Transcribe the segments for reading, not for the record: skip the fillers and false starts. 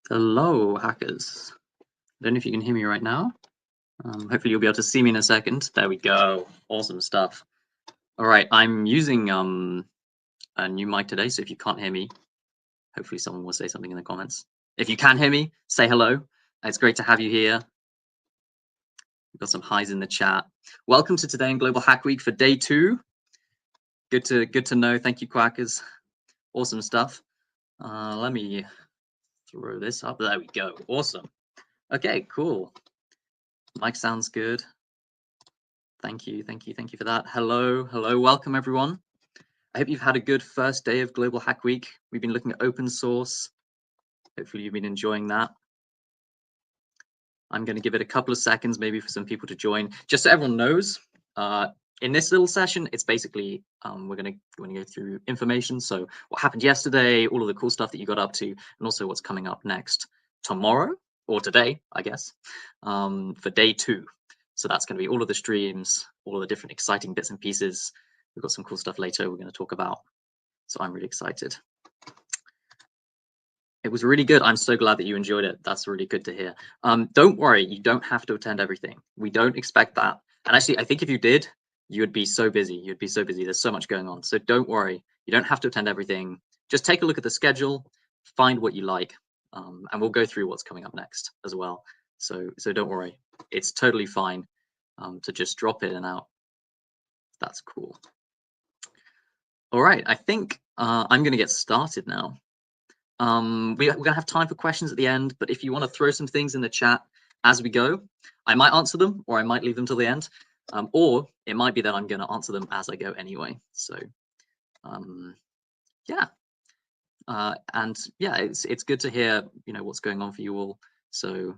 Hello, hackers. I don't know if you can hear me right now. Hopefully you'll be able to see me in a second. There we go. Awesome stuff. All right, I'm using a new mic today, so if you can't hear me, hopefully someone will say something in the comments. If you can hear me, say hello. It's great to have you here. We've got some highs in the chat. Welcome to Today in Global Hack Week for day 2. Good to know. Thank you, Quackers. Awesome stuff. Let me throw this up. There we go. Awesome. Okay, cool. Mic sounds good. Thank you for that. Hello, welcome everyone. I hope you've had a good first day of Global Hack Week. We've been looking at open source. Hopefully you've been enjoying that. I'm going to give it a couple of seconds maybe for some people to join. Just so everyone knows, in this little session, it's basically, we're going to go through information. So what happened yesterday, all of the cool stuff that you got up to, and also what's coming up next tomorrow, or today, I guess, for day 2. So that's going to be all of the streams, all of the different exciting bits and pieces. We've got some cool stuff later we're going to talk about. So I'm really excited. It was really good. I'm so glad that you enjoyed it. That's really good to hear. Don't worry, you don't have to attend everything. We don't expect that. And actually, I think if you did, you would be so busy. You'd be so busy. There's so much going on. So don't worry. You don't have to attend everything. Just take a look at the schedule, find what you like, and we'll go through what's coming up next as well. So don't worry. It's totally fine to just drop in and out. That's cool. All right. I think I'm going to get started now. We're going to have time for questions at the end, but if you want to throw some things in the chat as we go, I might answer them or I might leave them till the end, or it might be that I'm going to answer them as I go anyway. So yeah, and yeah, it's good to hear, you know, what's going on for you all. So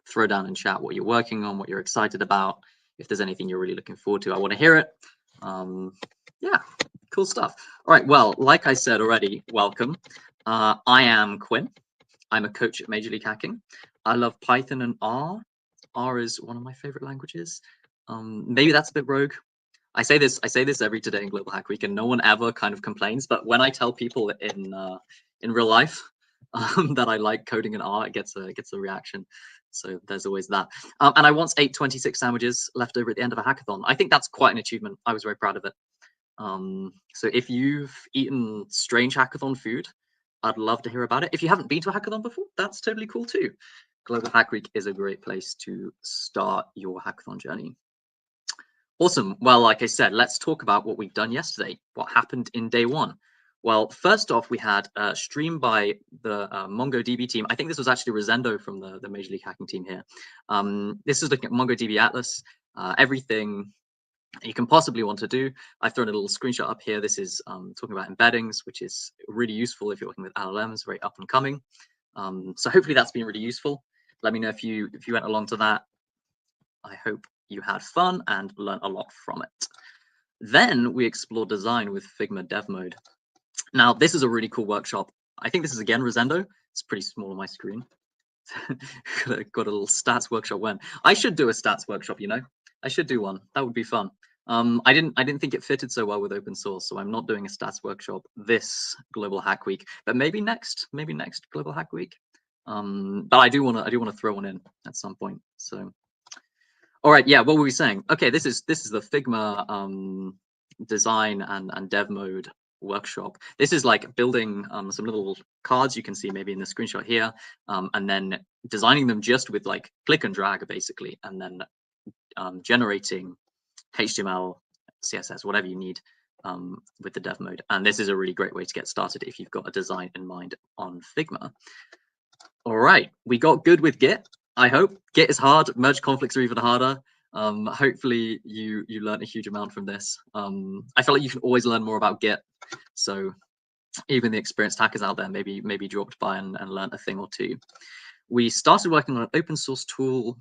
throw down in chat what you're working on, what you're excited about. If there's anything you're really looking forward to, I want to hear it. Yeah, cool stuff. All right, well, like I said already, welcome. I am Quinn. I'm a coach at Major League Hacking. I love Python and R. R is one of my favorite languages. Maybe that's a bit rogue. I say this every Today in Global Hack Week, and no one ever kind of complains. But when I tell people in real life that I like coding in R, it gets a reaction. So there's always that. And I once ate 26 sandwiches left over at the end of a hackathon. I think that's quite an achievement. I was very proud of it. So if you've eaten strange hackathon food, I'd love to hear about it. If you haven't been to a hackathon before, that's totally cool too. Global Hack Week is a great place to start your hackathon journey. Awesome. Well, like I said, let's talk about what we've done yesterday. What happened in day 1? Well, first off, we had a stream by the MongoDB team. I think this was actually Rosendo from the Major League Hacking team here. This is looking at MongoDB Atlas, everything you can possibly want to do. I've thrown a little screenshot up here. This is talking about embeddings, which is really useful if you're working with LLMs, very up and coming. So hopefully that's been really useful. Let me know if you went along to that. I hope you had fun and learned a lot from it. Then we explored design with Figma Dev Mode. Now, this is a really cool workshop. I think this is again Rosendo. It's pretty small on my screen. Got a little stats workshop when. I should do a stats workshop, you know. I should do one. That would be fun. I didn't think it fitted so well with open source, so I'm not doing a stats workshop this Global Hack Week, but maybe next Global Hack Week. But I do want to throw one in at some point. So, all right, yeah. What were we saying? Okay, this is the Figma design and dev mode workshop. This is like building some little cards you can see maybe in the screenshot here, and then designing them just with like click and drag basically, and then generating HTML, CSS, whatever you need with the dev mode. And this is a really great way to get started if you've got a design in mind on Figma. All right, we got good with Git. I hope Git is hard. Merge conflicts are even harder. Hopefully you learned a huge amount from this. I feel like you can always learn more about Git. So even the experienced hackers out there maybe dropped by and learned a thing or two. We started working on an open source tool.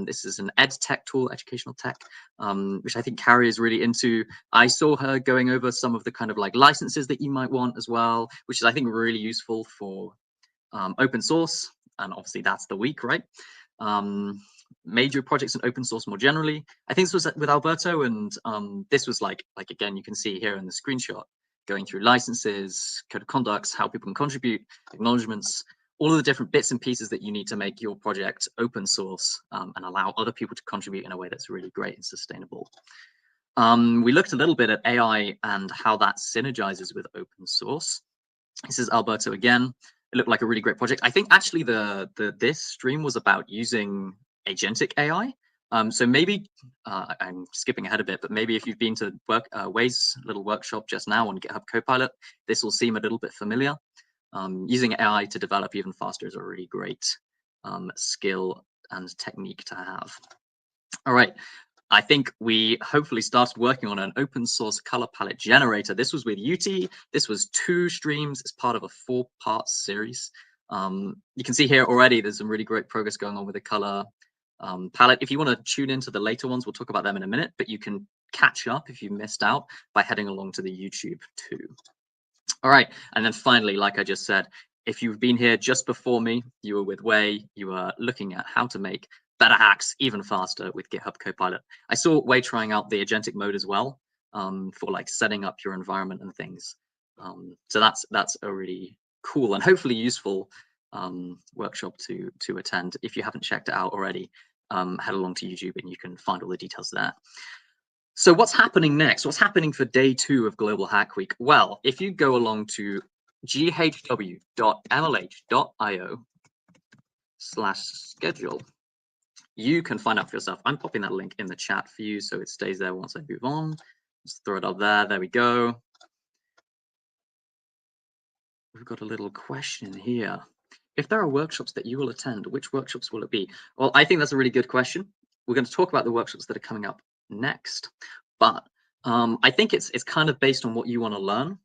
This is an ed tech tool, educational tech, which I think Carrie is really into. I saw her going over some of the kind of like licenses that you might want as well, which is I think really useful for open source, and obviously that's the week, right? Major projects in open source more generally. I think this was with Alberto, and this was like again, you can see here in the screenshot, going through licenses, code of conducts, how people can contribute, acknowledgements, all of the different bits and pieces that you need to make your project open source and allow other people to contribute in a way that's really great and sustainable. We looked a little bit at AI and how that synergizes with open source. This is Alberto again. It looked like a really great project. I think actually this stream was about using agentic AI. So maybe I'm skipping ahead a bit, but maybe if you've been to Way's little workshop just now on GitHub Copilot, this will seem a little bit familiar. Using AI to develop even faster is a really great skill and technique to have. All right. I think we hopefully started working on an open source color palette generator. This was with UT. This was 2 streams as part of a 4-part series. You can see here already there's some really great progress going on with the color palette. If you want to tune into the later ones, we'll talk about them in a minute, but you can catch up if you missed out by heading along to the YouTube too. All right, and then finally, like I just said, if you've been here just before me, you were with Way, you were looking at how to make better hacks even faster with GitHub Copilot. I saw Way trying out the agentic mode as well for like setting up your environment and things. So that's a really cool and hopefully useful workshop to attend. If you haven't checked it out already, head along to YouTube and you can find all the details there. So what's happening next? What's happening for day 2 of Global Hack Week? Well, if you go along to ghw.mlh.io/schedule, you can find out for yourself. I'm popping that link in the chat for you so it stays there once I move on. Just throw it up there. There we go. We've got a little question here. If there are workshops that you will attend, which workshops will it be? Well, I think that's a really good question. We're going to talk about the workshops that are coming up next, but I think it's kind of based on what you want to learn.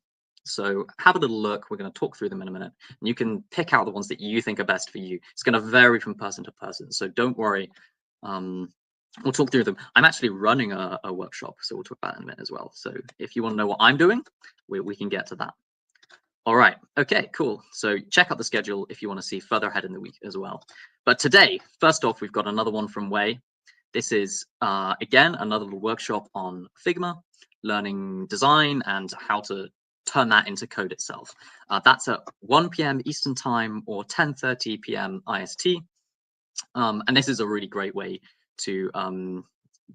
So have a little look. We're going to talk through them in a minute, and you can pick out the ones that you think are best for you. It's going to vary from person to person, so don't worry. We'll talk through them. I'm actually running a workshop, so we'll talk about it in a minute as well. So if you want to know what I'm doing, we can get to that. All right, okay, cool. So check out the schedule if you want to see further ahead in the week as well. But today, first off, we've got another one from Way. This is, again, another little workshop on Figma, learning design and how to turn that into code itself. That's at 1 p.m. Eastern Time or 10:30 p.m. IST. And this is a really great way to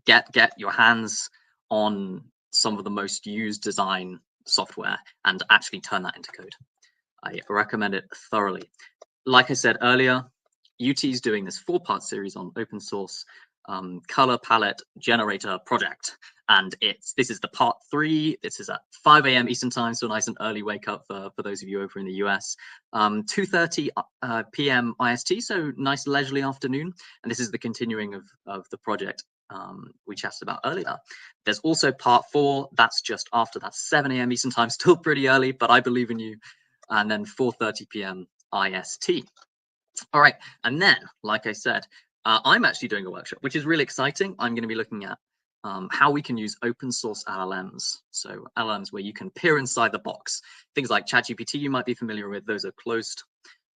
get your hands on some of the most used design software and actually turn that into code. I recommend it thoroughly. Like I said earlier, UT is doing this 4-part series on open source color palette generator project, and this is the part 3. This is at 5 a.m. Eastern Time, so nice and early wake up for those of you over in the US. 2:30 p.m. IST, so nice leisurely afternoon, and this is the continuing of the project we chatted about earlier. There's also part 4, that's just after that, 7 a.m. Eastern Time, still pretty early, but I believe in you. And then 4:30 p.m. IST. All right, and then, like I said, I'm actually doing a workshop, which is really exciting. I'm going to be looking at how we can use open source LLMs. So LLMs where you can peer inside the box. Things like ChatGPT you might be familiar with, those are closed.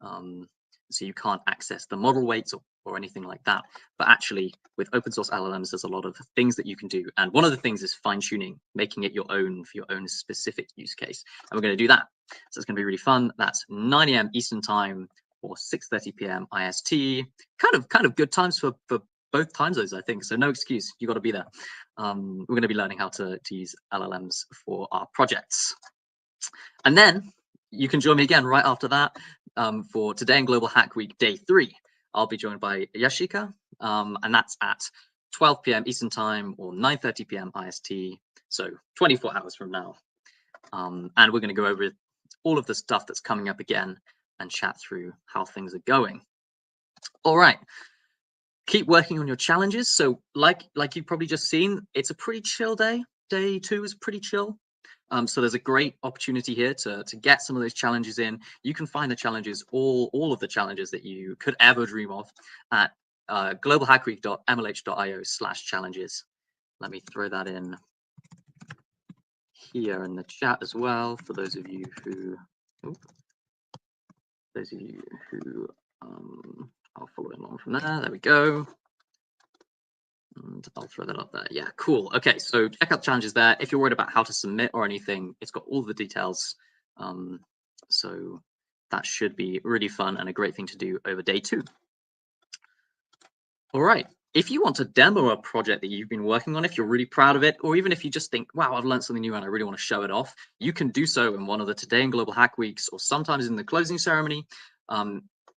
So you can't access the model weights or anything like that. But actually, with open source LLMs, there's a lot of things that you can do. And one of the things is fine tuning, making it your own for your own specific use case. And we're going to do that. So it's going to be really fun. That's 9 a.m. Eastern Time or 6:30 p.m. IST. Kind of good times for both time zones, I think. So no excuse, you got to be there. We're going to be learning how to use LLMs for our projects. And then you can join me again right after that for Today in Global Hack Week, Day 3. I'll be joined by Yashika, and that's at 12 p.m. Eastern Time or 9:30 p.m. IST, so 24 hours from now. And we're going to go over all of the stuff that's coming up again and chat through how things are going. All right. Keep working on your challenges. So like you've probably just seen, it's a pretty chill day. Day 2 is pretty chill. So there's a great opportunity here to get some of those challenges in. You can find the challenges, all of the challenges that you could ever dream of at globalhackweek.mlh.io/challenges. Let me throw that in here in the chat as well for those of you who are following along from there. There we go. And I'll throw that up there. Yeah, cool. Okay, so check out challenges there. If you're worried about how to submit or anything, it's got all the details. So that should be really fun and a great thing to do over day 2. All right. If you want to demo a project that you've been working on, if you're really proud of it, or even if you just think, wow, I've learned something new and I really want to show it off, you can do so in one of the Today in Global Hack Weeks or sometimes in the closing ceremony.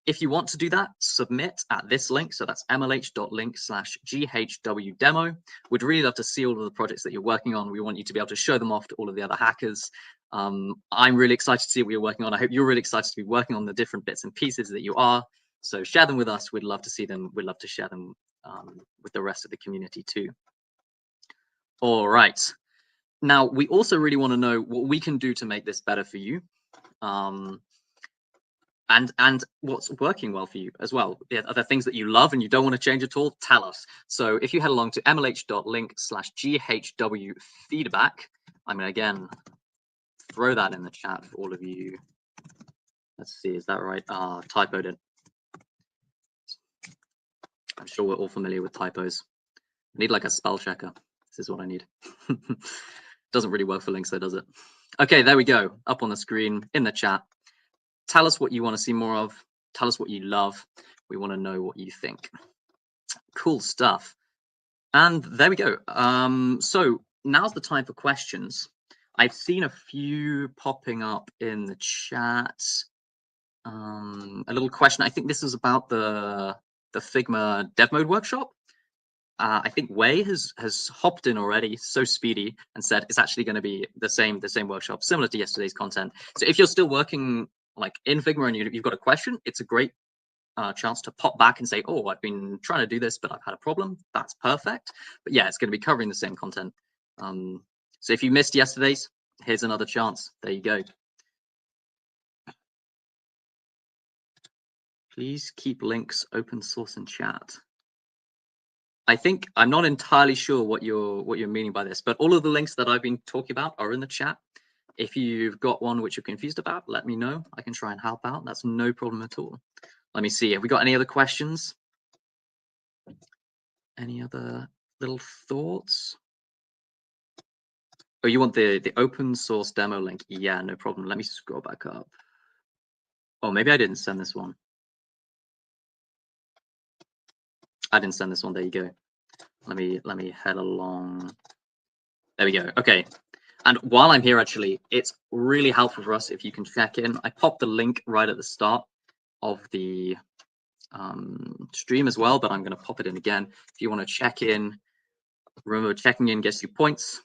If you want to do that, submit at this link. So that's mlh.link/GHW demo. We'd really love to see all of the projects that you're working on. We want you to be able to show them off to all of the other hackers. I'm really excited to see what you're working on. I hope you're really excited to be working on the different bits and pieces that you are. So share them with us. We'd love to see them. We'd love to share them with the rest of the community too. All right. Now, we also really want to know what we can do to make this better for you. And what's working well for you as well. Are there things that you love and you don't want to change at all? Tell us. So if you head along to mlh.link/GHW feedback, I'm going to again throw that in the chat for all of you. Let's see, is that right? Typoed it. I'm sure we're all familiar with typos. I need like a spell checker. This is what I need. Doesn't really work for links though, does it? Okay, there we go. Up on the screen in the chat. Tell us what you want to see more of. Tell us what you love. We want to know what you think. Cool stuff. And there we go. So now's the time for questions. I've seen a few popping up in the chat. A little question. I think this is about the Figma dev mode workshop. I think Wei has hopped in already, so speedy, and said it's actually going to be the same workshop, similar to yesterday's content. So if you're still working like in Figma and you've got a question, it's a great chance to pop back and say, oh, I've been trying to do this, but I've had a problem. That's perfect. But yeah, it's going to be covering the same content. So if you missed yesterday's, here's another chance. There you go. Please keep links open source in chat. I think I'm not entirely sure what you're meaning by this, but all of the links that I've been talking about are in the chat. If you've got one which you're confused about, let me know. I can try and help out. That's no problem at all. Let me see. Have we got any other questions? Any other little thoughts? Oh, you want the open source demo link? Yeah, no problem. Let me scroll back up. Oh, maybe I didn't send this one. I didn't send this one. There you go. Let me head along. There we go. Okay. And while I'm here, actually, it's really helpful for us if you can check in. I popped the link right at the start of the stream as well, but I'm going to pop it in again. If you want to check in, remember checking in gets you points.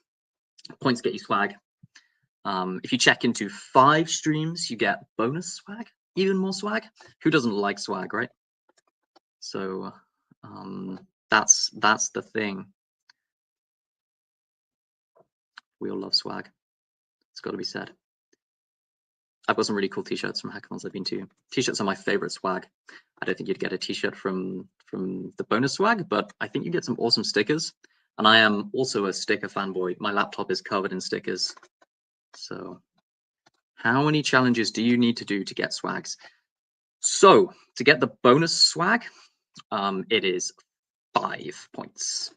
Points get you swag. If you check into 5 streams, you get bonus swag, even more swag. Who doesn't like swag, right? So that's the thing. We all love swag. It's got to be said. I've got some really cool t-shirts from hackathons I've been to. T-shirts are my favorite swag. I don't think you'd get a t-shirt from the bonus swag, but I think you get some awesome stickers. And I am also a sticker fanboy. My laptop is covered in stickers. So how many challenges do you need to do to get swags? So to get the bonus swag, it is 5 points.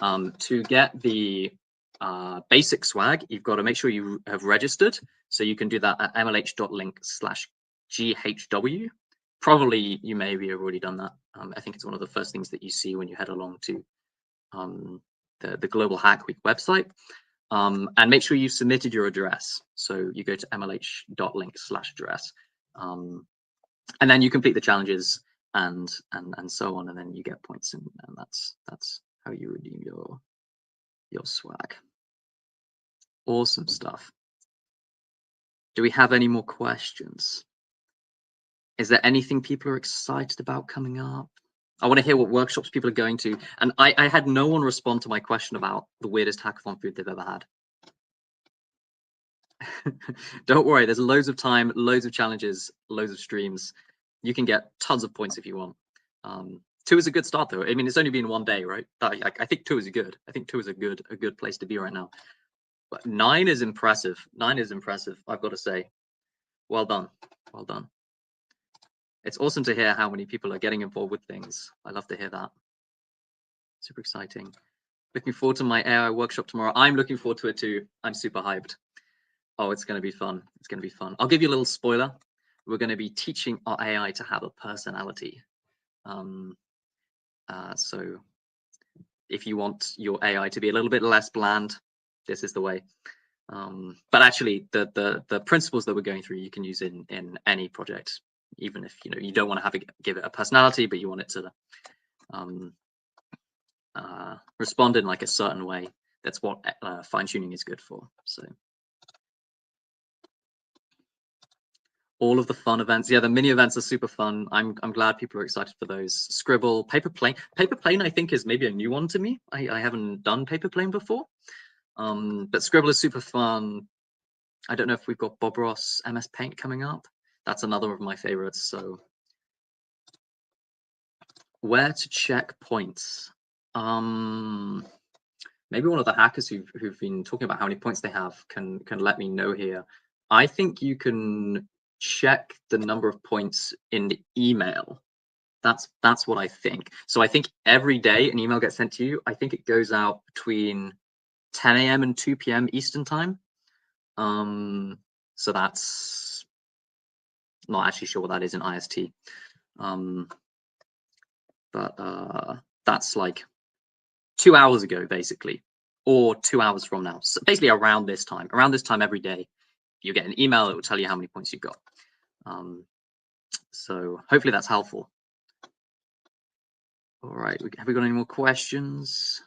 To get the basic swag, you've got to make sure you have registered. So you can do that at mlh.link/GHW. Probably you may have already done that. I think it's one of the first things that you see when you head along to the Global Hack Week website. And make sure you've submitted your address. So you go to mlh.link/address. And then you complete the challenges and so on, and then you get points, and that's how you redeem your swag. Awesome stuff. Do we have any more questions? Is there anything people are excited about coming up? I want to hear what workshops people are going to. And I had no one respond to my question about the weirdest hackathon food they've ever had. Don't worry, there's loads of time, loads of challenges, loads of streams. You can get tons of points if you want. 2 is a good start though. I mean, it's only been 1 day, right? I think 2 is good. I think 2 is a good place to be right now. But 9 is impressive. 9 is impressive, I've got to say. Well done. Well done. It's awesome to hear how many people are getting involved with things. I love to hear that. Super exciting. Looking forward to my AI workshop tomorrow. I'm looking forward to it too. I'm super hyped. Oh, it's going to be fun. It's going to be fun. I'll give you a little spoiler. We're going to be teaching our AI to have a personality. So if you want your AI to be a little bit less bland, this is the way. But actually, the principles that we're going through, you can use in any project, even if you don't want to give it a personality, but you want it to respond in like a certain way. That's what fine tuning is good for. So all of the fun events, yeah, the mini events are super fun. I'm glad people are excited for those. Scribble, Paper Plane. Paper Plane, I think, is maybe a new one to me. I haven't done Paper Plane before. But Scribble is super fun. I don't know if we've got Bob Ross MS Paint coming up. That's another of my favorites. So where to check points? Maybe one of the hackers who've been talking about how many points they have can let me know here. I think you can check the number of points in the email. That's what I think. So I think every day an email gets sent to you. I think it goes out between 10 a.m. and 2 p.m. Eastern time. So that's not actually sure what that is in IST. But that's like 2 hours ago, basically, or 2 hours from now. So basically around this time every day, you get an email that will tell you how many points you got. So hopefully that's helpful. All right, have we got any more questions?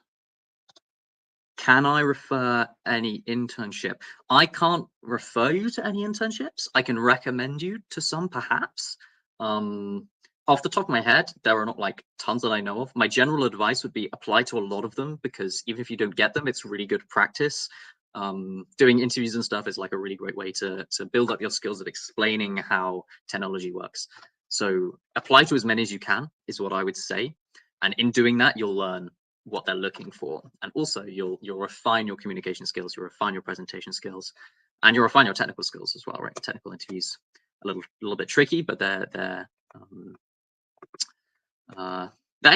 Can I refer any internship? I can't refer you to any internships. I can recommend you to some, perhaps. Off the top of my head, there are not like tons that I know of. My general advice would be apply to a lot of them, because even if you don't get them, it's really good practice. Doing interviews and stuff is like a really great way to build up your skills of explaining how technology works. So apply to as many as you can is what I would say. And in doing that, you'll learn what they're looking for. And also you'll refine your communication skills, you'll refine your presentation skills, and you'll refine your technical skills as well, right? Technical interviews, a little bit tricky, but I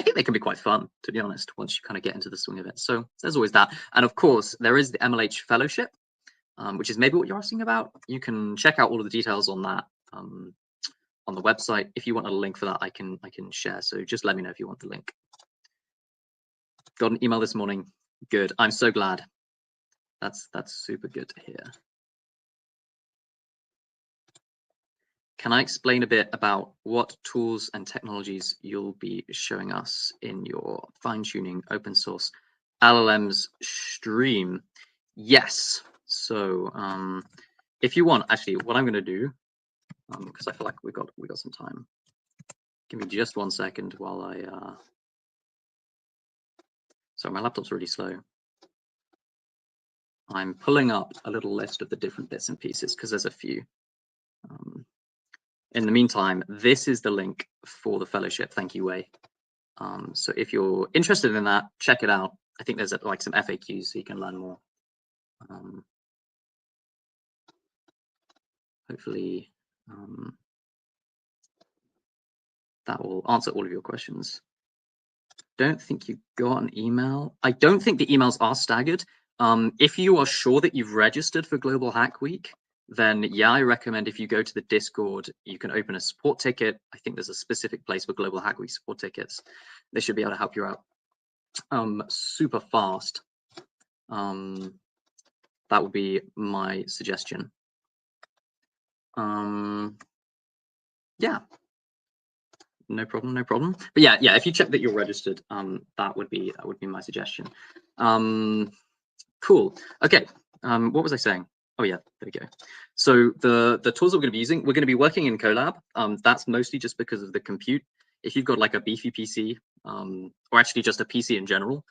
think they can be quite fun, to be honest, once you kind of get into the swing of it. So there's always that. And of course, there is the MLH Fellowship, which is maybe what you're asking about. You can check out all of the details on that on the website. If you want a link for that, I can share. So just let me know if you want the link. Got an email this morning. Good. I'm so glad. That's super good to hear. Can I explain a bit about what tools and technologies you'll be showing us in your fine-tuning open source LLMs stream? Yes. So if you want, actually, what I'm going to do, because I feel like we got some time. Give me just 1 second while I. Sorry, my laptop's really slow. I'm pulling up a little list of the different bits and pieces because there's a few. In the meantime, this is the link for the fellowship. Thank you, Wei. So if you're interested in that, check it out. I think there's like some FAQs so you can learn more. Hopefully that will answer all of your questions. Don't think you got an email. I don't think the emails are staggered. If you are sure that you've registered for Global Hack Week, then yeah, I recommend if you go to the Discord, you can open a support ticket. I think there's a specific place for Global Hack Week support tickets. They should be able to help you out super fast. That would be my suggestion. Yeah, no problem, no problem. But yeah, if you check that you're registered, that would be my suggestion. Cool. Okay. What was I saying? Oh yeah, there we go. So the tools that we're going to be using, we're going to be working in Colab. That's mostly just because of the compute. If you've got like a beefy PC, or actually just a PC in general,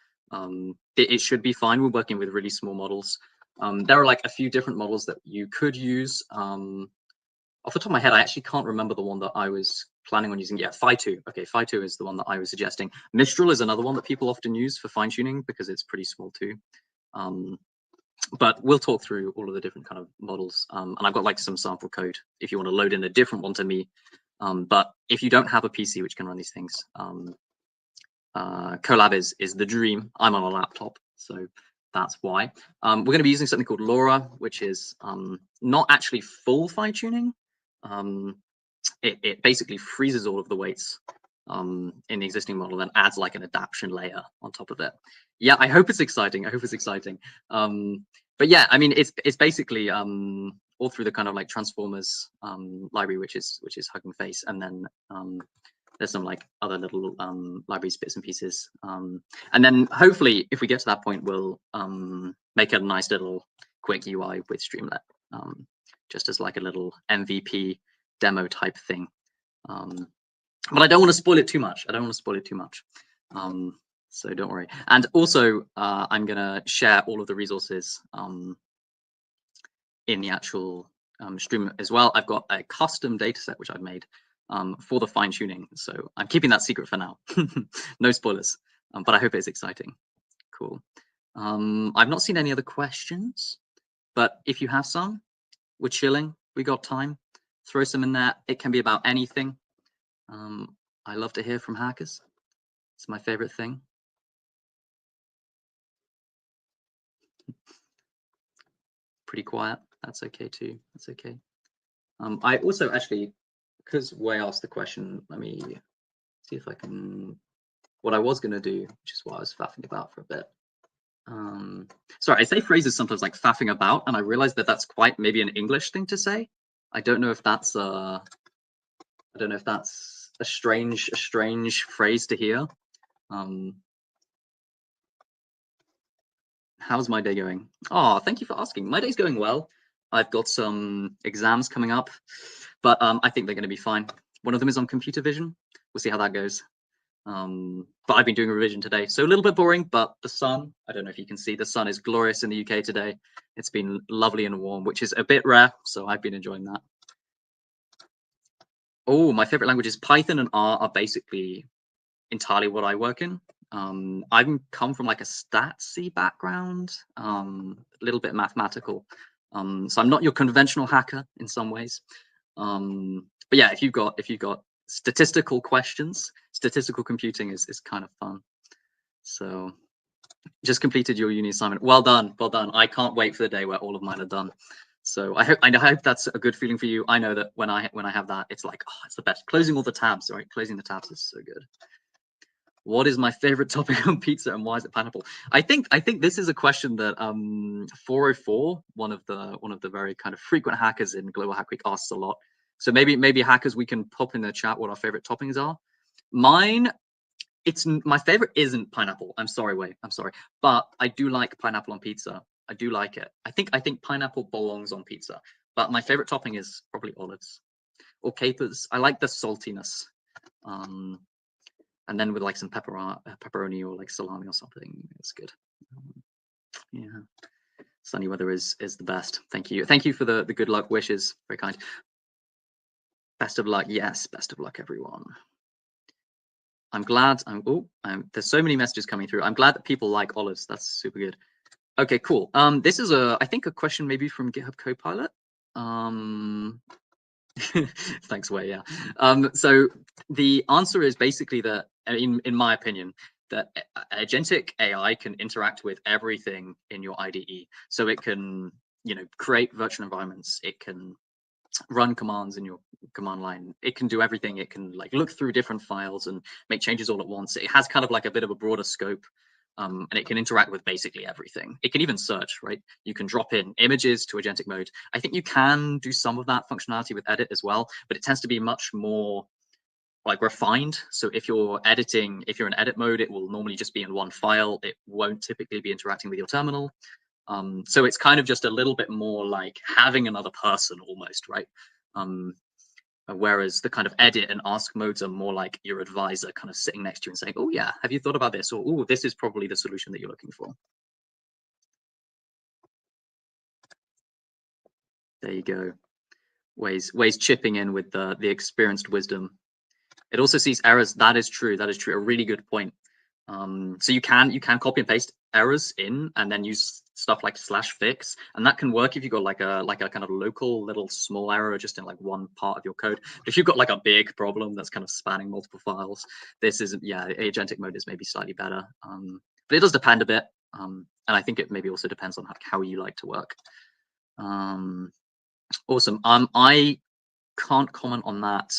it should be fine. We're working with really small models. There are like a few different models that you could use. Off the top of my head, I actually can't remember the one that I was planning on using. Yeah, Phi-2. Okay, Phi-2 is the one that I was suggesting. Mistral is another one that people often use for fine tuning because it's pretty small too. But we'll talk through all of the different kind of models. And I've got like some sample code if you want to load in a different one to me. But if you don't have a PC which can run these things, Colab is the dream. I'm on a laptop, so that's why. We're going to be using something called LoRa, which is not actually full fine tuning. It basically freezes all of the weights in the existing model and adds like an adaptation layer on top of it. Yeah, I hope it's exciting. I hope it's exciting. But yeah, I mean, it's basically all through the kind of like transformers library, which is Hugging Face, and then there's some like other little libraries, bits and pieces, and then hopefully, if we get to that point, we'll make a nice little quick UI with Streamlit, just as like a little MVP demo type thing. But I don't want to spoil it too much. So don't worry. And also, I'm going to share all of the resources in the actual stream as well. I've got a custom data set which I've made for the fine tuning. So I'm keeping that secret for now. No spoilers, but I hope it's exciting. Cool. I've not seen any other questions, but if you have some, we're chilling. We got time. Throw some in there. It can be about anything. I love to hear from hackers. It's my favorite thing. Pretty quiet. That's okay too. That's okay. I also actually, because Wei asked the question, let me see if I can. What I was going to do, which is what I was faffing about for a bit. Sorry, I say phrases sometimes like faffing about, and I realize that that's quite maybe an English thing to say. I don't know if that's a strange phrase to hear. How's my day going? Oh, thank you for asking. My day's going well. I've got some exams coming up, but I think they're going to be fine. One of them is on computer vision. We'll see how that goes. But I've been doing a revision today, so a little bit boring, but the sun, I don't know if you can see, the sun is glorious in the UK today. It's been lovely and warm, which is a bit rare, so I've been enjoying that. Oh, my favorite languages, Python and R are basically entirely what I work in. I've come from like a statsy background, a little bit mathematical. So I'm not your conventional hacker in some ways. But yeah, if you've got statistical questions, statistical computing is kind of fun. So just completed your uni assignment. Well done, well done. I can't wait for the day where all of mine are done. So I hope that's a good feeling for you. I know that when I have that, it's like, oh, it's the best. Closing all the tabs, right? Closing the tabs is so good. What is my favorite topic on pizza and why is it pineapple? I think this is a question that 404, one of the very kind of frequent hackers in Global Hack Week, asks a lot. So maybe hackers, we can pop in the chat what our favorite toppings are. Mine, my favorite isn't pineapple. I'm sorry, Wei. I'm sorry, but I do like pineapple on pizza. I do like it. I think pineapple belongs on pizza, but my favorite topping is probably olives or capers. I like the saltiness. And then with like some pepperoni or like salami or something, it's good. Yeah, sunny weather is the best. Thank you for the good luck wishes. Very kind. Best of luck. Yes, best of luck, everyone. I'm glad. There's so many messages coming through. I'm glad that people like olives. That's super good. Okay, cool. This is I think a question maybe from GitHub Copilot. Thanks, Wei. Yeah. So the answer is basically that, in my opinion, that agentic AI can interact with everything in your IDE. So it can, create virtual environments. It can run commands in your command line. It can do everything. It can like look through different files and make changes all at once. It has kind of like a bit of a broader scope. And it can interact with basically everything. It can even search, right? You can drop in images to agentic mode. I think you can do some of that functionality with edit as well, but it tends to be much more like refined. So if you're in edit mode, it will normally just be in one file. It won't typically be interacting with your terminal. So it's kind of just a little bit more like having another person almost, right? Whereas the kind of edit and ask modes are more like your advisor kind of sitting next to you and saying, oh yeah, have you thought about this? Or, oh, this is probably the solution that you're looking for. There you go. Ways chipping in with the experienced wisdom. It also sees errors. That is true. That is true. A really good point. So you can copy and paste errors in and then use stuff like /fix, and that can work if you've got like a kind of local little small error just in like one part of your code. But if you've got like a big problem that's kind of spanning multiple files, this isn't. Yeah, agentic mode is maybe slightly better, but it does depend a bit, and I think it maybe also depends on how you like to work. Awesome. I can't comment on that.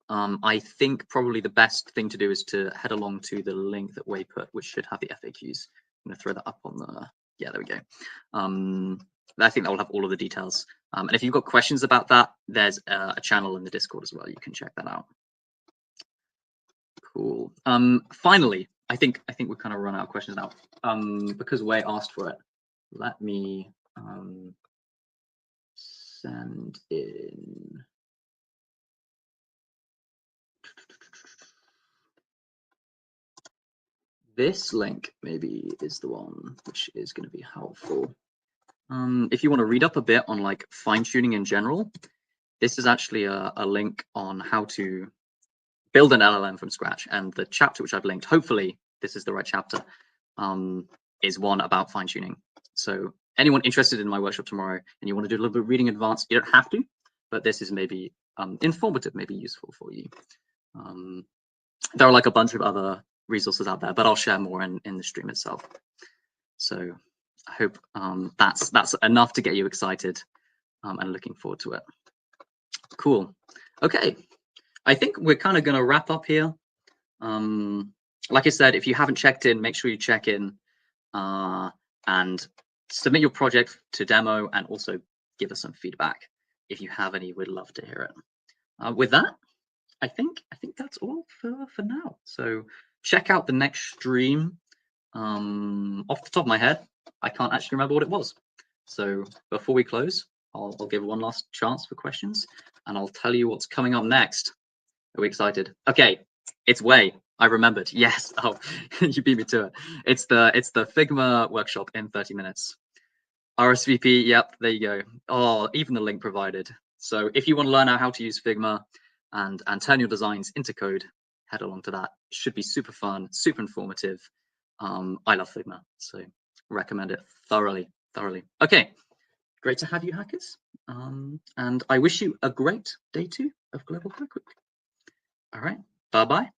I think probably the best thing to do is to head along to the link that Wei put, which should have the FAQs. I'm going to throw that up on the, yeah, there we go. I think that will have all of the details. And if you've got questions about that, there's a channel in the Discord as well. You can check that out. Cool. Finally, I think we've kind of run out of questions now. Because Wei asked for it, let me send in. This link maybe is the one which is going to be helpful. If you want to read up a bit on like fine tuning in general, this is actually a link on how to build an LLM from scratch. And the chapter which I've linked, hopefully this is the right chapter, is one about fine tuning. So anyone interested in my workshop tomorrow and you want to do a little bit of reading advanced, you don't have to, but this is maybe informative, maybe useful for you. There are like a bunch of other resources out there, but I'll share more in the stream itself. So I hope that's enough to get you excited and looking forward to it. Cool. Okay, I think we're kind of going to wrap up here. Like I said, if you haven't checked in, make sure you check in and submit your project to demo, and also give us some feedback if you have any. We'd love to hear it. With that, I think that's all for now. So check out the next stream. Off the top of my head, I can't actually remember what it was. So before we close, I'll give one last chance for questions, and I'll tell you what's coming up next. Are we excited? Okay, it's Wei. I remembered. Yes. Oh, you beat me to it. It's the Figma workshop in 30 minutes. RSVP. Yep. There you go. Oh, even the link provided. So if you want to learn how to use Figma and turn your designs into code, head along to that. It should be super fun, super informative. I love Figma, so recommend it thoroughly. Okay, great to have you, hackers. And I wish you a great day 2 of Global Code Week. All right, bye-bye.